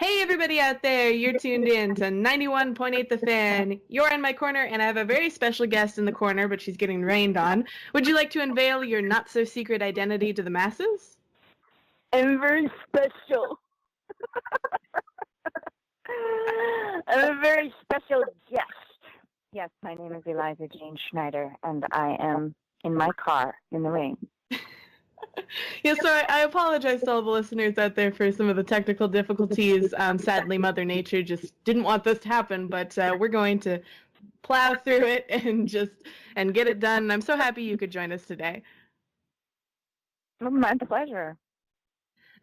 Hey everybody out there, you're tuned in to 91.8 The Fan. You're in my corner, and I have a very special guest in the corner, but she's getting rained on. Would you like to unveil your not-so-secret identity to the masses? I'm very special. I'm a very special guest. Yes, my name is Eliza Jane Schneider, and I am in my car in the rain. Yeah, so I apologize to all the listeners out there for some of the technical difficulties. Sadly, Mother Nature just didn't want this to happen, but we're going to plow through it and get it done. And I'm so happy you could join us today. My pleasure.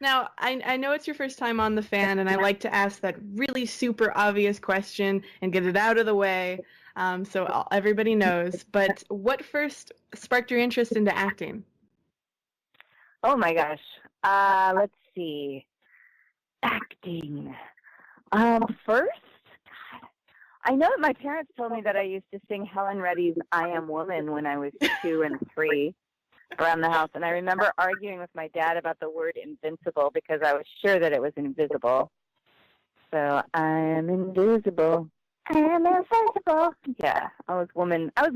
Now, I know it's your first time on The Fan, and I like to ask that really super obvious question and get it out of the way so everybody knows. But what first sparked your interest into acting? Oh my gosh. Let's see. Acting. First, God, I know that my parents told me that I used to sing Helen Reddy's I Am Woman when I was 2 and 3 around the house. And I remember arguing with my dad about the word invincible because I was sure that it was invisible. So I'm invisible. I'm invincible. Yeah, I was woman. So I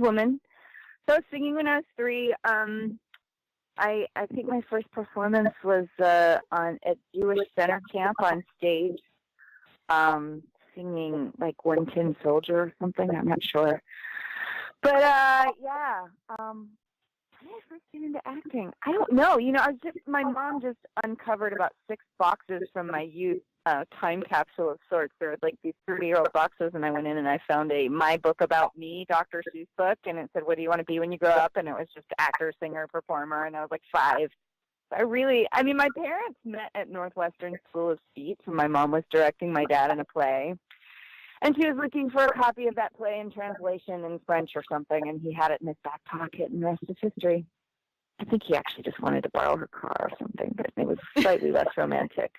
was singing when I was 3. I think my first performance was at Jewish Center Camp on stage, singing like One Tin Soldier or something. I'm not sure, but yeah. How did I first get into acting? I don't know. My mom just uncovered about 6 boxes from my youth, time capsule of sorts. There were like these 30-year-old boxes, and I went in and I found My Book About Me, Dr. Seuss book, and it said, "What do you want to be when you grow up?" And it was just actor, singer, performer, and I was like 5. My parents met at Northwestern School of Speech, and my mom was directing my dad in a play, and she was looking for a copy of that play in translation in French or something, and he had it in his back pocket, and the rest is history. I think he actually just wanted to borrow her car or something, but it was slightly less romantic.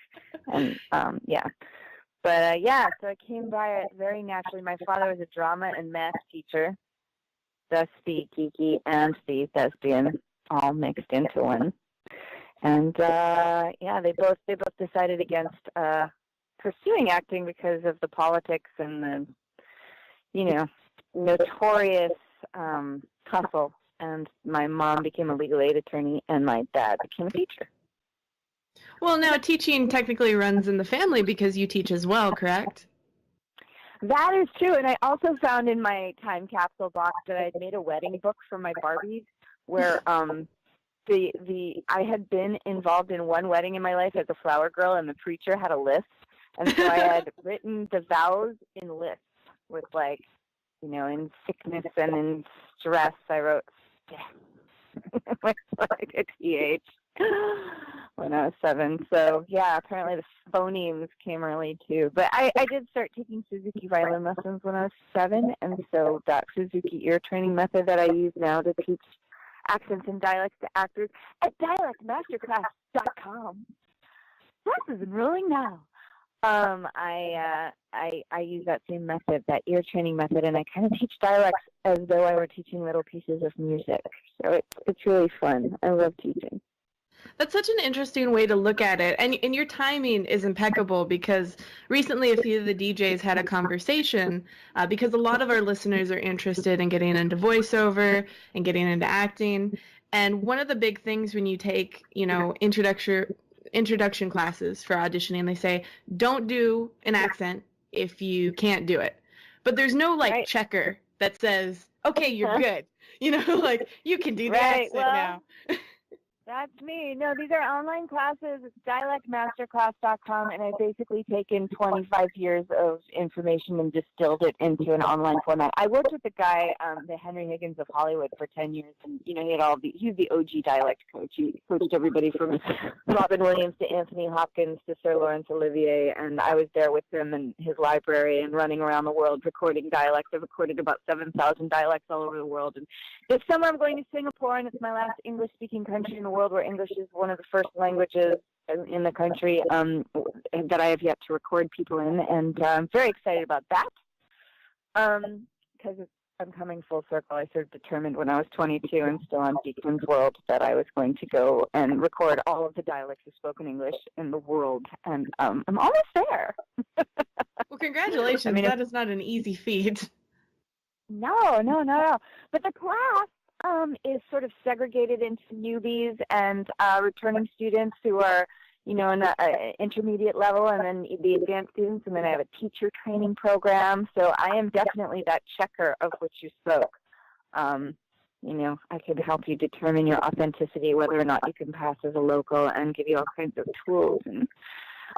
And, yeah. But, so I came by it very naturally. My father was a drama and math teacher, thus the geeky and the thespian all mixed into one. And, they both decided against pursuing acting because of the politics and the, notorious tussle. And my mom became a legal aid attorney, and my dad became a teacher. Well, now teaching technically runs in the family because you teach as well, correct? That is true, and I also found in my time capsule box that I had made a wedding book for my Barbies, where I had been involved in one wedding in my life as a flower girl, and the preacher had a list, and so I had written the vows in lists with in sickness and in stress, I wrote with like a TH when I was 7. So yeah, apparently the phonemes came early too. But I did start taking Suzuki violin lessons when I was 7, and so that Suzuki ear training method that I use now to teach accents and dialects to actors at dialectmasterclass.com. Classes enrolling now. I use that same method, that ear training method, and I kind of teach dialects as though I were teaching little pieces of music. So it's really fun. I love teaching. That's such an interesting way to look at it. And your timing is impeccable because recently a few of the DJs had a conversation because a lot of our listeners are interested in getting into voiceover and getting into acting. And one of the big things when you take, introduction classes for auditioning, they say, don't do an accent if you can't do it. But there's no checker that says, okay, you're good. You can do the accent now. That's me. No, these are online classes. It's dialectmasterclass.com, and I've basically taken 25 years of information and distilled it into an online format. I worked with the guy, the Henry Higgins of Hollywood, for 10 years, and he had he's the OG dialect coach. He coached everybody from Robin Williams to Anthony Hopkins to Sir Laurence Olivier, and I was there with him in his library and running around the world recording dialects. I've recorded about 7,000 dialects all over the world, and this summer I'm going to Singapore, and it's my last English-speaking country in the world where English is one of the first languages in the country that I have yet to record people in, and I'm very excited about that because I'm coming full circle. I sort of determined when I was 22 and still on Beekman's World that I was going to go and record all of the dialects of spoken English in the world, and I'm almost there. congratulations. I mean, that is not an easy feat. No. But the class is sort of segregated into newbies and returning students who are, in the intermediate level, and then the advanced students, and then I have a teacher training program. So I am definitely that checker of which you spoke. I could help you determine your authenticity, whether or not you can pass as a local, and give you all kinds of tools and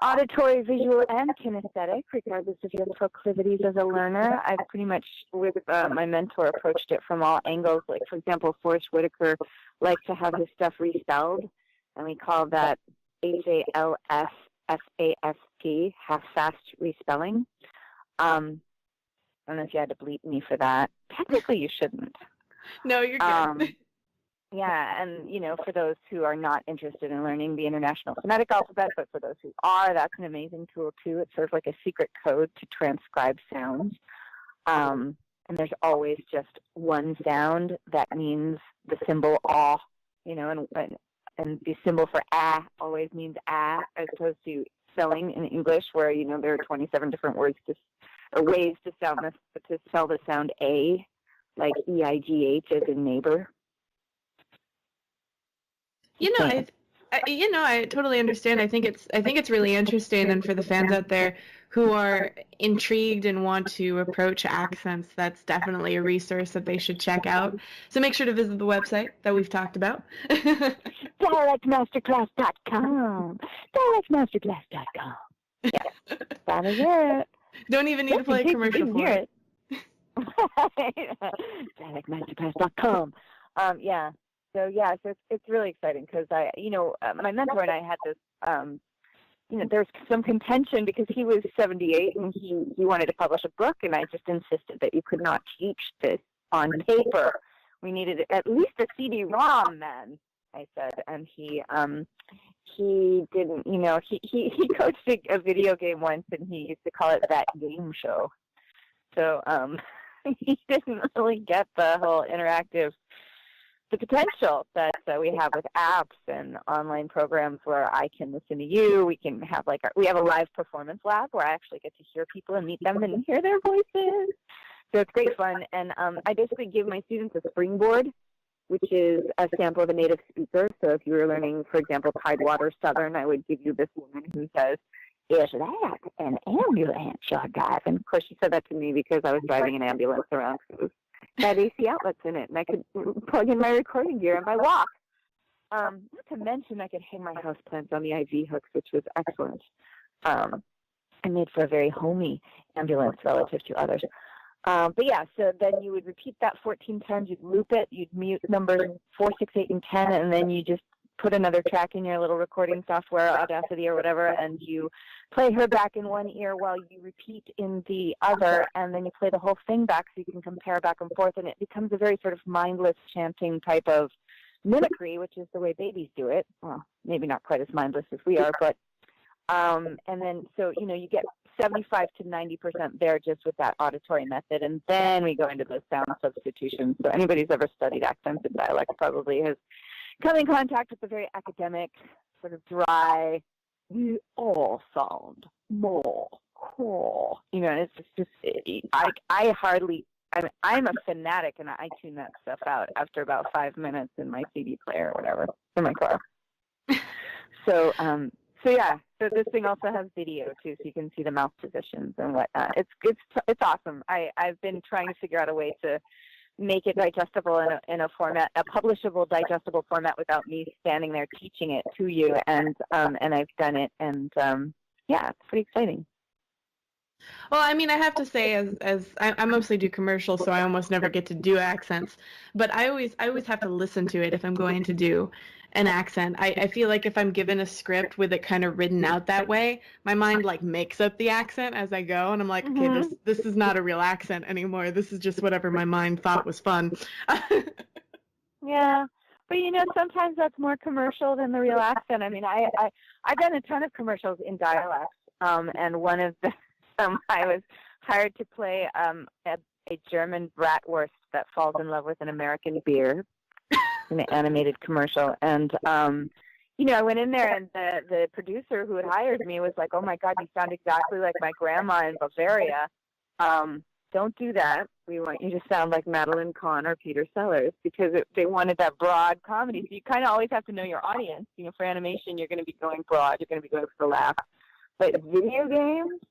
auditory, visual, and kinesthetic, regardless of your proclivities as a learner. I've pretty much, with my mentor, approached it from all angles. Like, for example, Forrest Whitaker likes to have his stuff respelled, and we call that HALSFAST, half-fast respelling. I don't know if you had to bleep me for that. Technically, you shouldn't. No, you're good. Yeah, and, for those who are not interested in learning the International Phonetic Alphabet, but for those who are, that's an amazing tool, too. It's sort of like a secret code to transcribe sounds. And there's always just one sound that means the symbol ah, and the symbol for ah always means ah, as opposed to spelling in English, where, there are 27 different ways to spell the sound a, like EIGH as in neighbor. I totally understand. I think it's really interesting, and for the fans out there who are intrigued and want to approach accents, that's definitely a resource that they should check out. So make sure to visit the website that we've talked about. Dialectmasterclass.com. Dialectmasterclass.com. Yes, that is it. Don't even need to play a commercial for it. Dialectmasterclass.com. Yeah. So it's really exciting because my mentor and I had this, there's some contention because he was 78 and he wanted to publish a book, and I just insisted that you could not teach this on paper. We needed at least a CD-ROM, man, I said, and he didn't, he coached a video game once, and he used to call it That Game Show. So he didn't really get the whole the potential that we have with apps and online programs where I can listen to you. We can have we have a live performance lab where I actually get to hear people and meet them and hear their voices. So it's great fun. And I basically give my students a springboard, which is a sample of a native speaker. So if you were learning, for example, Tidewater Southern, I would give you this woman who says, "Is that an ambulance you're driving?" Of course, she said that to me because I was driving an ambulance around. It had AC outlets in it, and I could plug in my recording gear on my walk. Not to mention, I could hang my houseplants on the IV hooks, which was excellent. And made for a very homey ambulance relative to others. But yeah, so then you would repeat that 14 times. You'd loop it. You'd mute numbers 4, 6, 8, and 10, and then you just put another track in your little recording software, Audacity or whatever, and you play her back in one ear while you repeat in the other, and then you play the whole thing back so you can compare back and forth, and it becomes a very sort of mindless chanting type of mimicry, which is the way babies do it. Well, maybe not quite as mindless as we are, but and then so you get 75 to 90% there just with that auditory method, and then we go into those sound substitutions. So anybody who's ever studied accents and dialects probably has come in contact with the very academic, sort of dry, we all sound more cool. It's just I'm a fanatic, and I tune that stuff out after about 5 minutes in my CD player or whatever in my car. So this thing also has video too, so you can see the mouth positions and whatnot. It's awesome. I've been trying to figure out a way to make it digestible in a format, a publishable, digestible format, without me standing there teaching it to you. And I've done it, and it's pretty exciting. Well, I mean, I have to say, as I mostly do commercials, so I almost never get to do accents. But I always have to listen to it if I'm going to do an accent. I feel like if I'm given a script with it kind of written out that way, my mind makes up the accent as I go, and I'm like, okay, this is not a real accent anymore. This is just whatever my mind thought was fun. Yeah, but sometimes that's more commercial than the real accent. I mean, I've done a ton of commercials in dialects, and one of the I was hired to play a German bratwurst that falls in love with an American beer in an animated commercial. And, I went in there and the producer who had hired me was like, "Oh my God, you sound exactly like my grandma in Bavaria. Don't do that. We want you to sound like Madeline Kahn or Peter Sellers," because they wanted that broad comedy. So you kind of always have to know your audience. For animation, you're going to be going broad. You're going to be going for the laugh. But video games,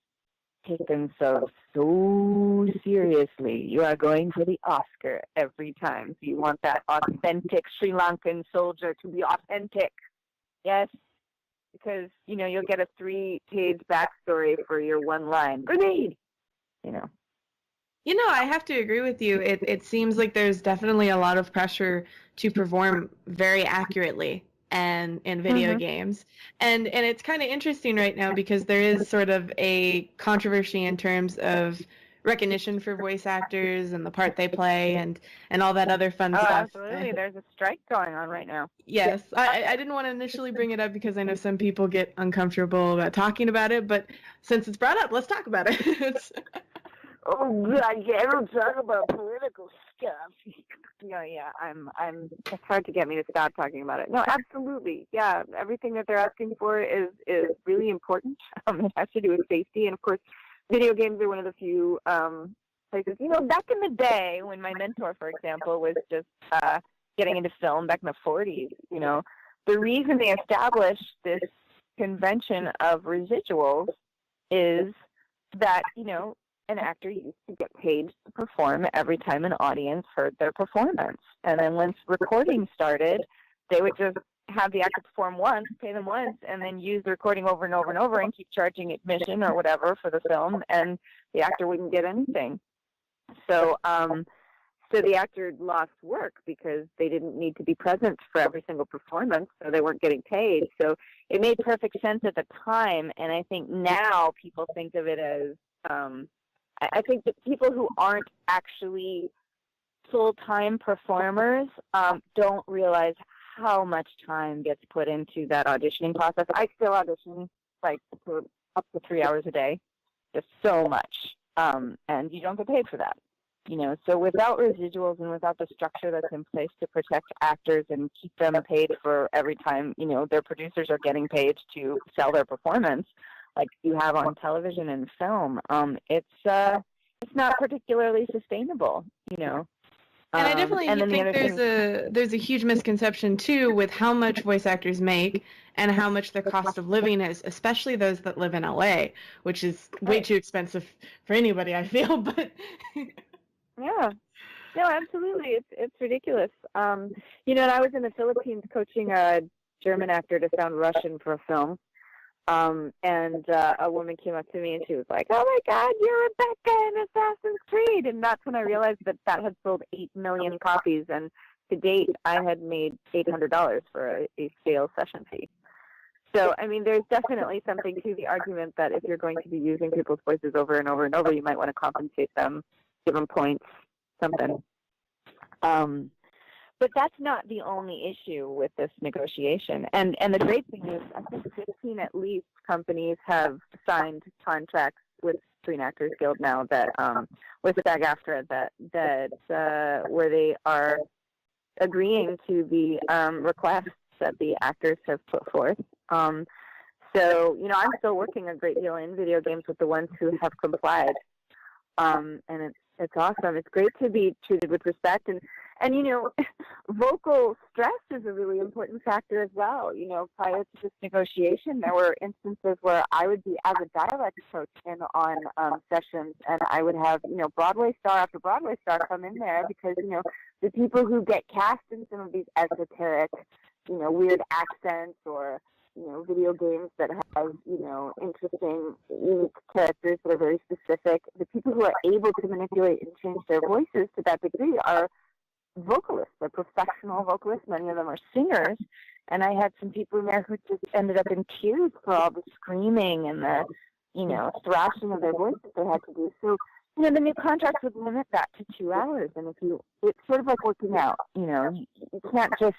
take themselves so seriously. You are going for the Oscar every time. So you want that authentic Sri Lankan soldier to be authentic. Yes, because, you'll get a 3-page backstory for your one line. Grenade! I have to agree with you. It seems like there's definitely a lot of pressure to perform very accurately and in video games. And it's kind of interesting right now because there is sort of a controversy in terms of recognition for voice actors and the part they play and all that other fun stuff. Absolutely. There's a strike going on right now. Yes. I didn't want to initially bring it up because I know some people get uncomfortable about talking about it, but since it's brought up, let's talk about it. Oh God, yeah, I don't talk about political stuff. Yeah, it's hard to get me to stop talking about it. No, absolutely. Yeah, everything that they're asking for is really important. It has to do with safety, and of course, video games are one of the few places. Back in the day when my mentor, for example, was just getting into film back in the 40s, the reason they established this convention of residuals is that, an actor used to get paid to perform every time an audience heard their performance. And then once recording started, they would just have the actor perform once, pay them once, and then use the recording over and over and over and keep charging admission or whatever for the film, and the actor wouldn't get anything. So the actor lost work because they didn't need to be present for every single performance, so they weren't getting paid. So it made perfect sense at the time, and I think now people think of it as I think that people who aren't actually full-time performers don't realize how much time gets put into that auditioning process. I still audition for up to 3 hours a day, just so much, and you don't get paid for that. So without residuals and without the structure that's in place to protect actors and keep them paid for every time, their producers are getting paid to sell their performance, like you have on television and film, it's not particularly sustainable, And I definitely think there's a huge misconception too with how much voice actors make and how much their cost of living is, especially those that live in LA, which is way too expensive for anybody, I feel. But yeah, no, absolutely, it's ridiculous. And I was in the Philippines coaching a German actor to sound Russian for a film. And a woman came up to me and she was like, "Oh my God, you're Rebecca in Assassin's Creed." And that's when I realized that had sold 8 million copies. And to date, I had made $800 for a sales session fee. So, I mean, there's definitely something to the argument that if you're going to be using people's voices over and over and over, you might want to compensate them, give them points, something. But that's not the only issue with this negotiation. And the great thing is, I think 15 at least companies have signed contracts with Screen Actors Guild now that with SAG-AFTRA that where they are agreeing to the requests that the actors have put forth. So, I'm still working a great deal in video games with the ones who have complied. And it's awesome. It's great to be treated with respect. And vocal stress is a really important factor as well. Prior to this negotiation, there were instances where I would be, as a dialect coach, in on sessions, and I would have, Broadway star after Broadway star come in there because, the people who get cast in some of these esoteric, weird accents or, video games that have, interesting, unique characters that are very specific, the people who are able to manipulate and change their voices to that degree are vocalists. They're professional vocalists. Many of them are singers. And I had some people in there who just ended up in tears for all the screaming and the, thrashing of their voices they had to do. So, the new contracts would limit that to 2 hours. And it's sort of like working out. You can't just,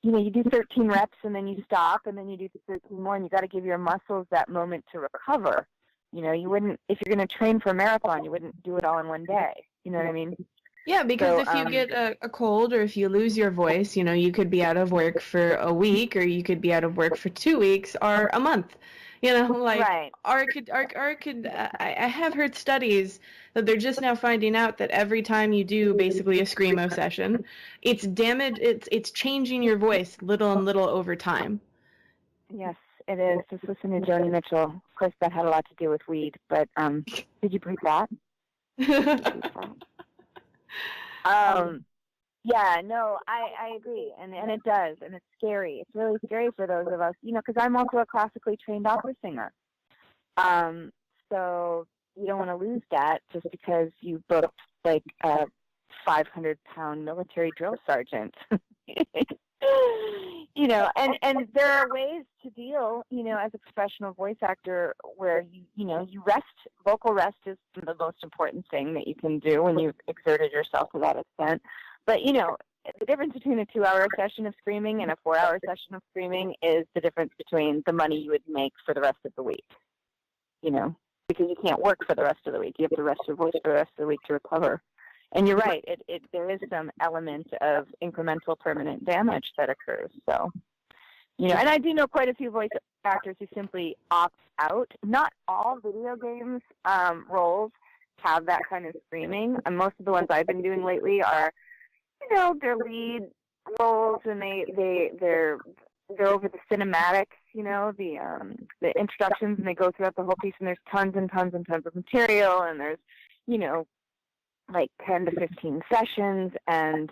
you do 13 reps and then you stop and then you do 13 more, and you got to give your muscles that moment to recover. You wouldn't, if you're going to train for a marathon, you wouldn't do it all in one day. You know what I mean? Yeah, because if you get a cold or if you lose your voice, you could be out of work for a week or you could be out of work for 2 weeks or a month. Right. I have heard studies that they're just now finding out that every time you do basically a screamo session, it's changing your voice little and little over time. Yes, it is. Just listen to Joni Mitchell. Of course, that had a lot to do with weed, but did you breathe that? Yeah, no, I agree, and it does, and it's scary. It's really scary for those of us, because I'm also a classically trained opera singer. So you don't want to lose that just because you booked like a 500-pound military drill sergeant. And there are ways to deal, as a professional voice actor where you rest. Vocal rest is the most important thing that you can do when you've exerted yourself to that extent. But, the difference between a 2-hour session of screaming and a 4-hour session of screaming is the difference between the money you would make for the rest of the week, because you can't work for the rest of the week. You have to rest your voice for the rest of the week to recover. And you're right, there is some element of incremental permanent damage that occurs. So, and I do know quite a few voice actors who simply opt out. Not all video games roles have that kind of screaming. And most of the ones I've been doing lately are, they're lead roles, and they're over the cinematics, the introductions, and they go throughout the whole piece, and there's tons and tons and tons of material, and there's, like 10 to 15 sessions, and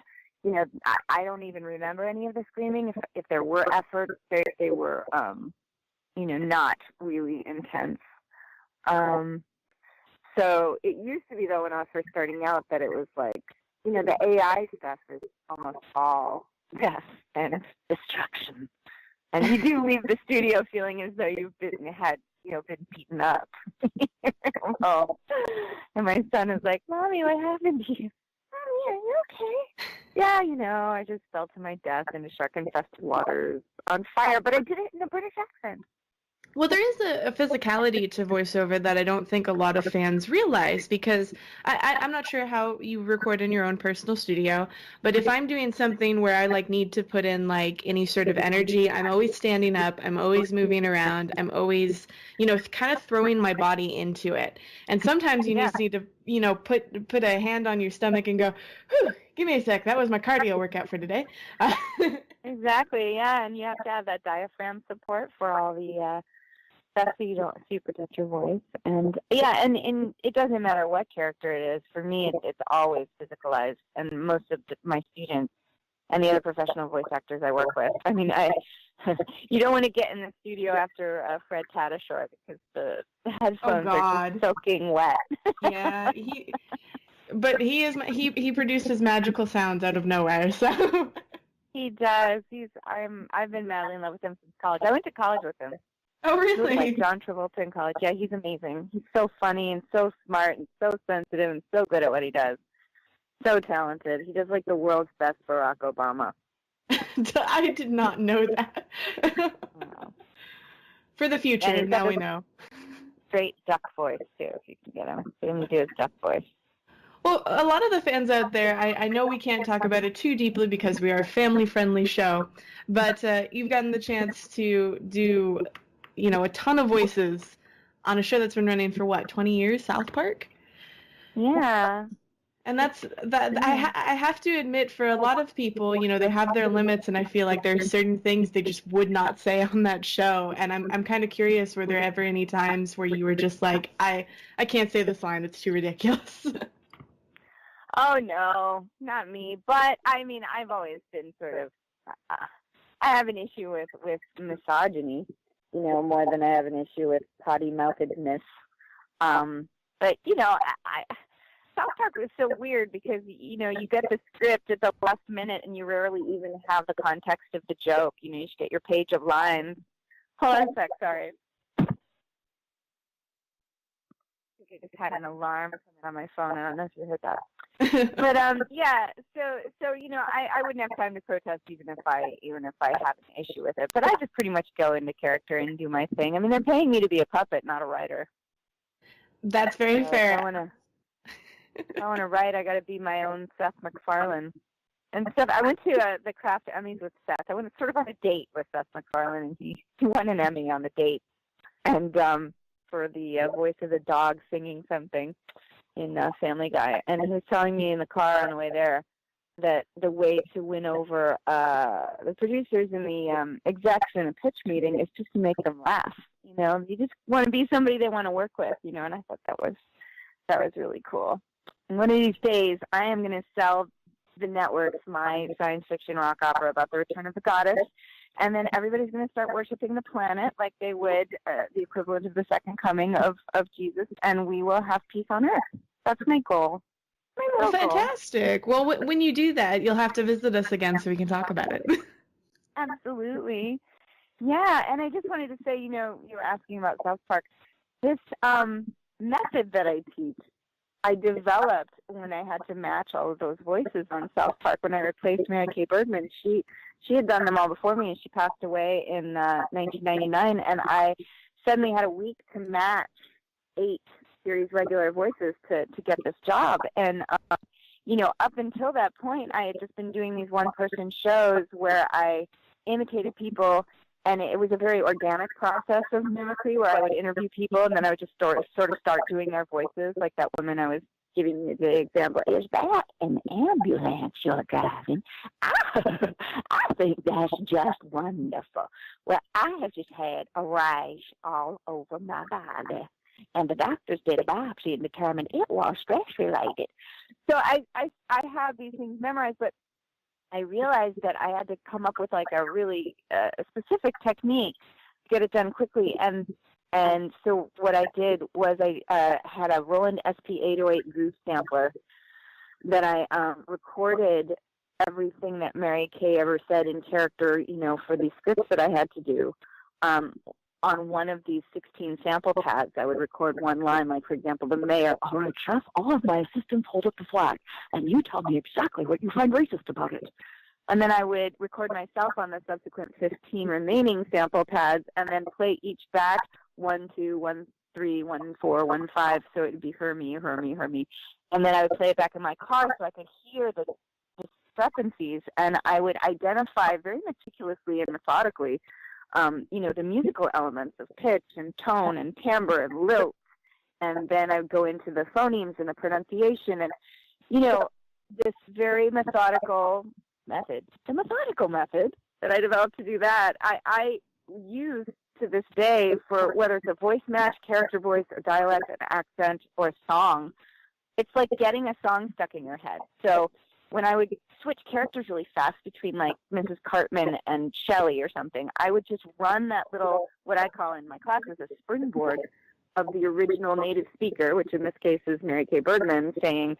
I don't even remember any of the screaming. If there were efforts, they were not really intense. So it used to be, though, when I was first starting out, that it was like, the AI stuff is almost all death and destruction, and you do leave the studio feeling as though you've been beaten up. And my son is like, "Mommy, what happened to you?" "Mommy, are you okay?" "Yeah, I just fell to my death in the shark-infested waters on fire, but I did it in a British accent." Well, there is a physicality to voiceover that I don't think a lot of fans realize, because I'm not sure how you record in your own personal studio, but if I'm doing something where I need to put in any sort of energy, I'm always standing up, I'm always moving around, I'm always, kind of throwing my body into it. And sometimes you just need to, put a hand on your stomach and go, "Whew, give me a sec, that was my cardio workout for today." Exactly, yeah, and you have to have that diaphragm support for all the stuff so you protect your voice. And and it doesn't matter what character it is. For me, it's always physicalized, and most of my students and the other professional voice actors I work with. I mean, you don't want to get in the studio after Fred Tatasciore, because the headphones are just soaking wet. Yeah, he produces magical sounds out of nowhere, so. He does. I've been madly in love with him since college. I went to college with him. Oh, really? Like John Travolta in college. Yeah, he's amazing. He's so funny and so smart and so sensitive and so good at what he does. So talented. He does the world's best Barack Obama. I did not know that. Wow. For the future, now we know. Straight duck voice, too, if you can get him. So him to do his duck voice. Well, a lot of the fans out there, I know we can't talk about it too deeply because we are a family-friendly show, but you've gotten the chance to do, a ton of voices on a show that's been running for, 20 years, South Park? Yeah. And that's that. I have to admit, for a lot of people, they have their limits, and I feel like there are certain things they just would not say on that show. And I'm kind of curious, were there ever any times where you were just like, I can't say this line, it's too ridiculous? Oh, no, not me. But, I mean, I've always been sort of, I have an issue with misogyny, more than I have an issue with potty-mouthedness. But, South Park was so weird because, you get the script at the last minute and you rarely even have the context of the joke. You just get your page of lines. Hold on a sec, sorry. I just had an alarm coming on my phone. I don't know if you heard that. But so I wouldn't have time to protest even if I have an issue with it. But I just pretty much go into character and do my thing. I mean, they're paying me to be a puppet, not a writer. That's very fair. I want to write, I got to be my own Seth MacFarlane. And Seth, I went to the Craft Emmys with Seth. I went sort of on a date with Seth MacFarlane, and he won an Emmy on the date. And for the voice of the dog singing something in Family Guy. And he was telling me in the car on the way there that the way to win over the producers and the execs in a pitch meeting is just to make them laugh. You know, you just want to be somebody they want to work with. You know, and I thought that was really cool. And one of these days, I am going to sell the networks my science fiction rock opera about the return of the goddess, and then everybody's going to start worshiping the planet like they would the equivalent of the second coming of Jesus, and we will have peace on Earth. That's my goal. Well, fantastic. Well, when you do that, you'll have to visit us again so we can talk about it. Absolutely. Yeah, and I just wanted to say, you know, you were asking about South Park. This method that I teach, I developed when I had to match all of those voices on South Park. When I replaced Mary Kay Bergman, she had done them all before me, and she passed away in 1999, and I suddenly had a week to match 8 series regular voices to get this job. And you know, up until that point, I had just been doing these one-person shows where I imitated people, and it was a very organic process of mimicry where I would interview people, and then I would just sort of start doing their voices, like that woman I was giving you the example. Is that an ambulance you're driving? I think that's just wonderful. Well, I have just had a rash all over my body, and the doctors did a biopsy and determined it was stress-related. So I have these things memorized, but I realized that I had to come up with like a really specific technique to get it done quickly. And so what I did was I had a Roland SP808 Goose sampler that I recorded everything that Mary Kay ever said in character, you know, for these scripts that I had to do. On one of these 16 sample pads, I would record one line, like, for example, the mayor, all right, Chef, all of my assistants hold up the flag, and you tell me exactly what you find racist about it. And then I would record myself on the subsequent 15 remaining sample pads and then play each back, 1, 2, 1, 3, 1, 4, 1, 5, so it would be her, me, her, me, her, me. And then I would play it back in my car so I could hear the discrepancies, and I would identify very meticulously and methodically you know, the musical elements of pitch and tone and timbre and lilt, and then I would go into the phonemes and the pronunciation, and, you know, this very methodical method, the methodical method that I developed to do that, I use to this day for whether it's a voice match, character voice, or dialect, an accent, or a song. It's like getting a song stuck in your head. So when I would switch characters really fast between, like, Mrs. Cartman and Shelley or something, I would just run that little, what I call in my classes, a springboard of the original native speaker, which in this case is Mary Kay Bergman, saying,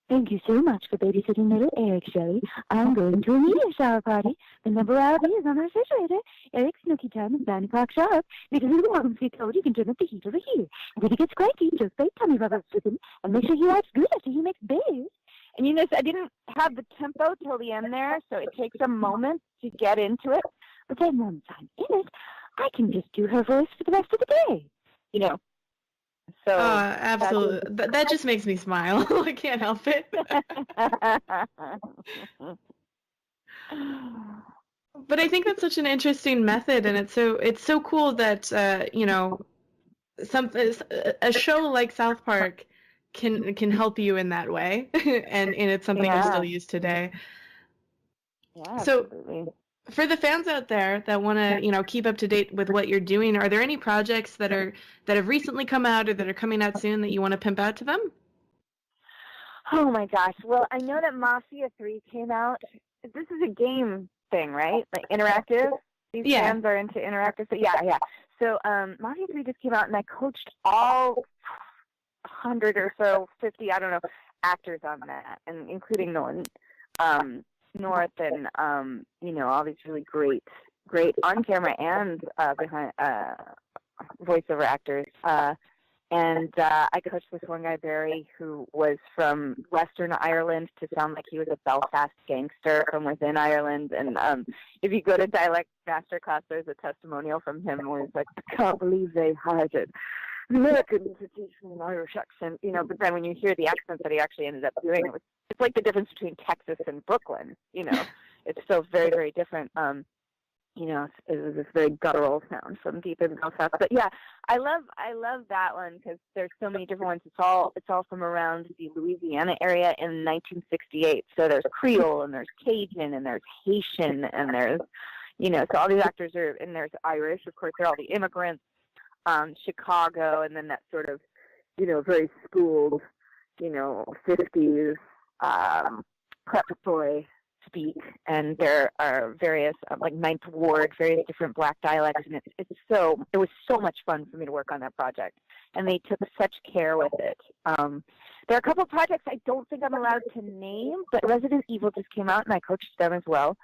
"Thank you so much for babysitting little Eric, Shelley. I'm going to a meteor shower party. The number I'll be is on the refrigerator. Eric's snooky time is 9 o'clock sharp. Because of the welcome seat code, you can turn up the heat over here. And if he gets cranky, just bake tummy rubber with him and make sure he wipes good after he makes babies." And you notice I didn't have the tempo till the end there, so it takes a moment to get into it. But then once I'm in it, I can just do her voice for the rest of the day. You know. So absolutely. That just makes me smile. I can't help it. But I think that's such an interesting method, and it's so cool that you know, a show like South Park can help you in that way, and it's something I still use today. Yeah, so absolutely. For the fans out there that want to, you know, keep up to date with what you're doing, are there any projects that have recently come out or that are coming out soon that you want to pimp out to them? Oh my gosh! Well, I know that Mafia 3 came out. This is a game thing, right? Like interactive. These fans are into interactive. So yeah. So Mafia 3 just came out, and I coached all 100 or so, 50, I don't know, actors on that, and including North and you know, all these really great on camera and behind voiceover actors. And I coached this one guy, Barry, who was from Western Ireland to sound like he was a Belfast gangster from within Ireland. And if you go to Dialect Masterclass, there's a testimonial from him where he's like, "I can't believe they hired it." American to teach me an Irish accent, but then when you hear the accent that he actually ended up doing, it's like the difference between Texas and Brooklyn, It's so very, very different. It was this very guttural sound from deep in Belfast. But yeah, I love that one because there's so many different ones. It's all from around the Louisiana area in 1968. So there's Creole and there's Cajun and there's Haitian and there's, so all these actors are, and there's Irish. Of course, they're all the immigrants, Chicago, and then that sort of, very schooled, 50s preparatory speak, and there are various like Ninth Ward, various different Black dialects, and it was so much fun for me to work on that project, and they took such care with it. There are a couple of projects I don't think I'm allowed to name, but Resident Evil just came out, and I coached them as well.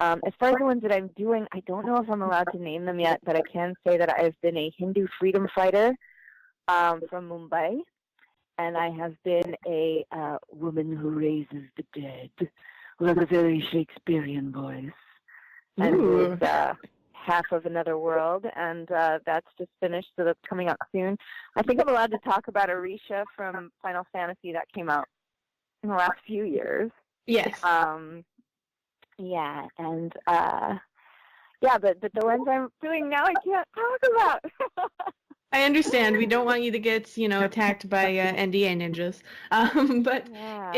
As far as the ones that I'm doing, I don't know if I'm allowed to name them yet, but I can say that I've been a Hindu freedom fighter from Mumbai, and I have been a woman who raises the dead with a very Shakespearean voice, and is half of Another World, and that's just finished, so that's coming out soon. I think I'm allowed to talk about Orisha from Final Fantasy that came out in the last few years. Yes. Yeah, and but the ones I'm doing now I can't talk about. I understand. We don't want you to get, attacked by NDA ninjas. But yeah,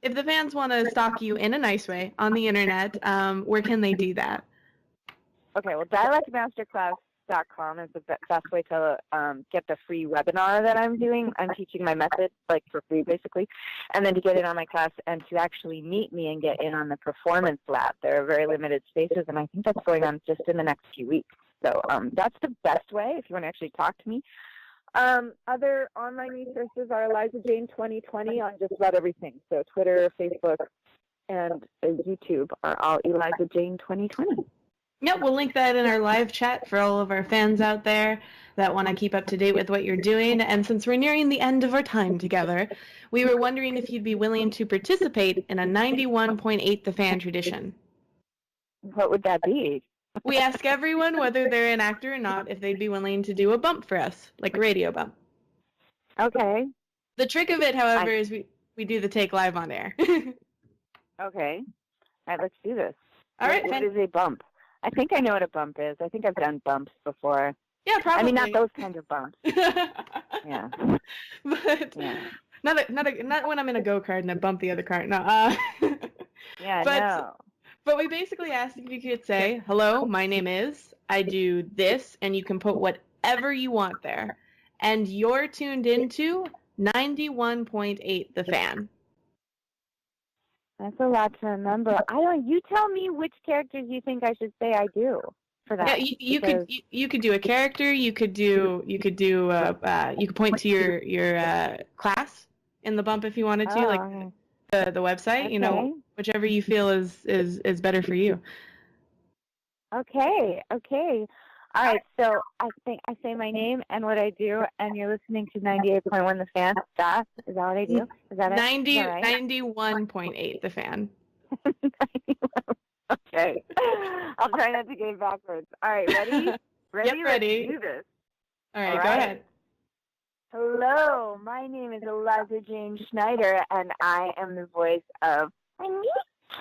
if the fans want to stalk you in a nice way on the internet, where can they do that? Okay, well, dialectmasterclass.com is the best way to get the free webinar that I'm doing. I'm teaching my method, like, for free, basically. And then to get in on my class and to actually meet me and get in on the performance lab. There are very limited spaces, and I think that's going on just in the next few weeks. So that's the best way if you want to actually talk to me. Other online resources are Eliza Jane 2020 on just about everything. So Twitter, Facebook, and YouTube are all Eliza Jane 2020. Yep, we'll link that in our live chat for all of our fans out there that want to keep up to date with what you're doing. And since we're nearing the end of our time together, we were wondering if you'd be willing to participate in a 91.8 The Fan tradition. What would that be? We ask everyone, whether they're an actor or not, if they'd be willing to do a bump for us, like a radio bump. Okay. The trick of it, however, is we do the take live on air. Okay. All right, let's do this. All right. What is a bump? I think I know what a bump is. I think I've done bumps before. Yeah, probably. I mean, not those kinds of bumps. Yeah. But yeah. Not when I'm in a go-kart and I bump the other cart. No. Yeah, no. But we basically asked if you could say, hello, my name is, I do this, and you can put whatever you want there. And you're tuned into 91.8 The Fan. That's a lot to remember. You tell me which characters you think I should say I do for that. Yeah, you could do a character, you could point to your class in the bump if you wanted to, like the website, okay. Whichever you feel is better for you. Okay. All right, so I think I say my name and what I do, and you're listening to 98.1 The Fan. Is that what I do? Is that 91.8 The Fan. 91. Okay. I'll try not to get it backwards. All right, ready? Ready? Yep, ready. Let's do this. All right, go ahead. Hello, my name is Eliza Jane Schneider, and I am the voice of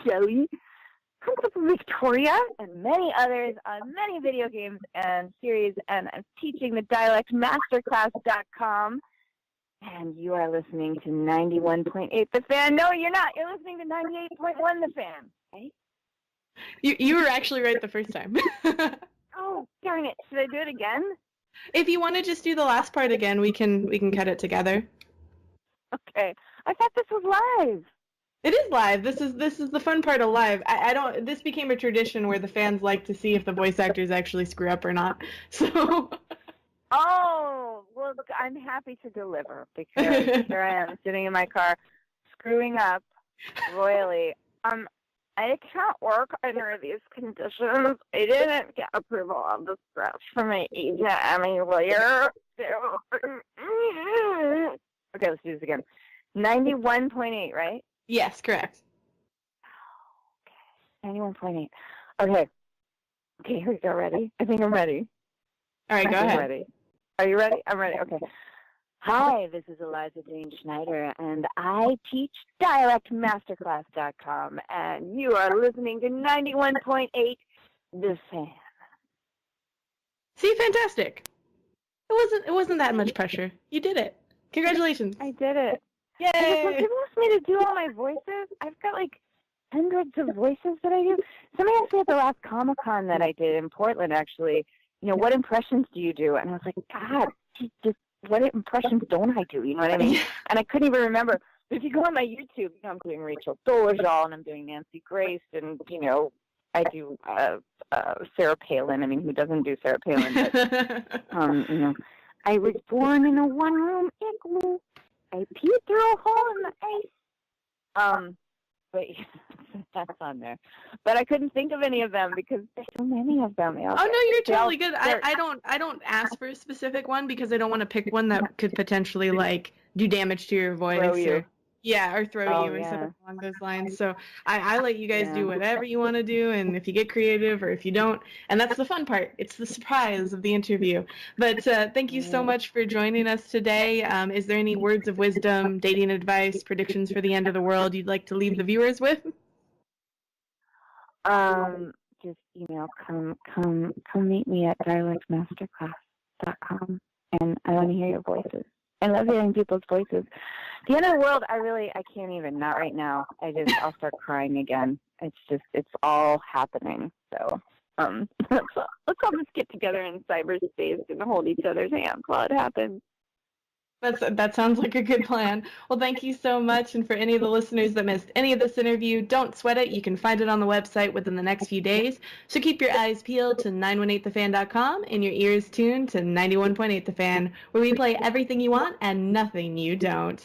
Shelly, Princess of Victoria, and many others on many video games and series, and I'm teaching the Dialect Masterclass.com, and you are listening to 91.8 The Fan. No, you're not. You're listening to 98.1 The Fan, right? You were actually right the first time. Oh, darn it. Should I do it again? If you want to just do the last part again, we can cut it together. Okay. I thought this was live. It is live. This is the fun part of live. I don't. This became a tradition where the fans like to see if the voice actors actually screw up or not. So. Oh well, look, I'm happy to deliver because here I am sitting in my car, screwing up royally. I can't work under these conditions. I didn't get approval of the script from my agent and my lawyer. Okay, let's do this again. 91.8, right? Yes, correct. Okay, 91.8. Okay, here we go. Ready? I think I'm ready. All right, go ahead. Ready. Are you ready? I'm ready. Okay. Hi, this is Eliza Schneider, and I teach DialectMasterclass.com, and you are listening to 91.8 The Fan. See, fantastic. It wasn't that much pressure. You did it. Congratulations. I did it. Yay! Because when people ask me to do all my voices, I've got like hundreds of voices that I do. Somebody asked me at the last Comic-Con that I did in Portland, actually, what impressions do you do? And I was like, God, just what impressions don't I do? You know what I mean? And I couldn't even remember. If you go on my YouTube, I'm doing Rachel Dolezal, and I'm doing Nancy Grace, and, I do Sarah Palin. I mean, who doesn't do Sarah Palin? But, I was born in a one-room igloo. I peed through a hole in the ice. But that's on there. But I couldn't think of any of them because there's so many of them. Oh no, you're totally good. I don't ask for a specific one because I don't want to pick one that could potentially do damage to your voice. Throw you. Or throw you or something along those lines. So I let you guys do whatever you want to do, and if you get creative or if you don't, and that's the fun part. It's the surprise of the interview. But thank you so much for joining us today. Is there any words of wisdom, dating advice, predictions for the end of the world you'd like to leave the viewers with? Just come meet me at dialectmasterclass.com, and I want to hear your voices. I love hearing people's voices. The end of the world, I can't even, not right now. I'll start crying again. It's all happening. So, let's all just get together in cyberspace and hold each other's hands while it happens. That sounds like a good plan. Well, thank you so much. And for any of the listeners that missed any of this interview, don't sweat it. You can find it on the website within the next few days. So keep your eyes peeled to 918thefan.com and your ears tuned to 91.8 The Fan, where we play everything you want and nothing you don't.